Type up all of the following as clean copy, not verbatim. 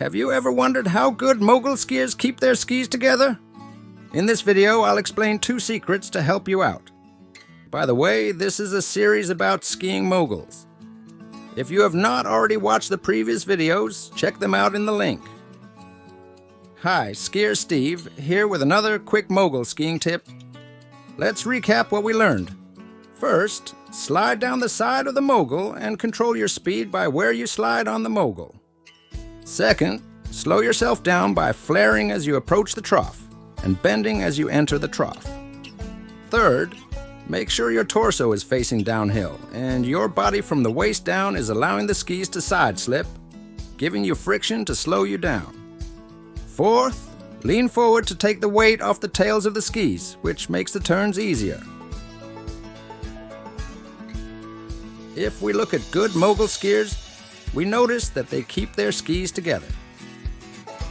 Have you ever wondered how good mogul skiers keep their skis together? In this video, I'll explain 2 secrets to help you out. By the way, this is a series about skiing moguls. If you have not already watched the previous videos, check them out in the link. Hi, Skier Steve, here with another quick mogul skiing tip. Let's recap what we learned. First, slide down the side of the mogul and control your speed by where you slide on the mogul. Second, slow yourself down by flaring as you approach the trough and bending as you enter the trough. Third, make sure your torso is facing downhill and your body from the waist down is allowing the skis to side slip, giving you friction to slow you down. Fourth, lean forward to take the weight off the tails of the skis, which makes the turns easier. If we look at good mogul skiers, we notice that they keep their skis together.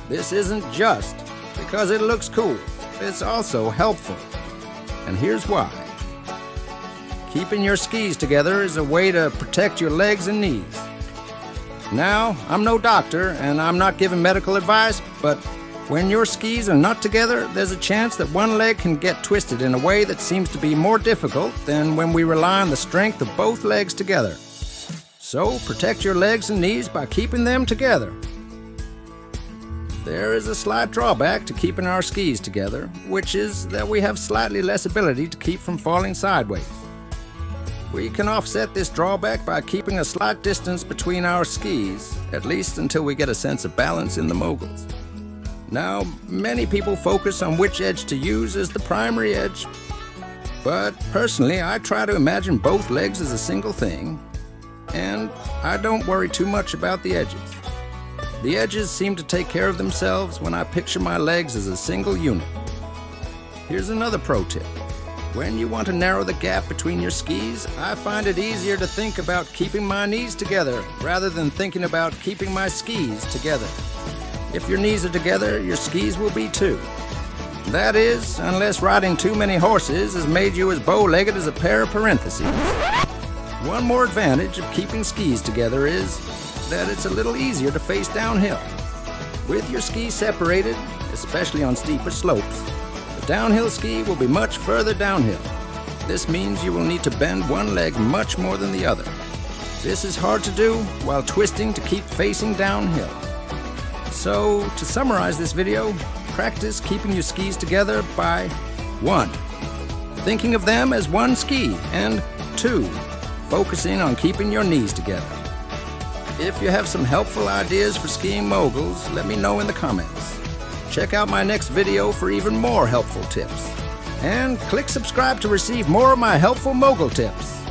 This isn't just because it looks cool, it's also helpful. And here's why. Keeping your skis together is a way to protect your legs and knees. Now, I'm no doctor and I'm not giving medical advice, but when your skis are not together, there's a chance that one leg can get twisted in a way that seems to be more difficult than when we rely on the strength of both legs together. So, protect your legs and knees by keeping them together. There is a slight drawback to keeping our skis together, which is that we have slightly less ability to keep from falling sideways. We can offset this drawback by keeping a slight distance between our skis, at least until we get a sense of balance in the moguls. Now, many people focus on which edge to use as the primary edge, but personally I try to imagine both legs as a single thing, and I don't worry too much about the edges. The edges seem to take care of themselves when I picture my legs as a single unit. Here's another pro tip. When you want to narrow the gap between your skis, I find it easier to think about keeping my knees together rather than thinking about keeping my skis together. If your knees are together, your skis will be too. That is, unless riding too many horses has made you as bow-legged as a pair of parentheses. One more advantage of keeping skis together is that it's a little easier to face downhill. With your skis separated, especially on steeper slopes, the downhill ski will be much further downhill. This means you will need to bend one leg much more than the other. This is hard to do while twisting to keep facing downhill. So, to summarize this video, practice keeping your skis together by 1. Thinking of them as one ski, and 2. Focusing on keeping your knees together. If you have some helpful ideas for skiing moguls, let me know in the comments. Check out my next video for even more helpful tips. And click subscribe to receive more of my helpful mogul tips.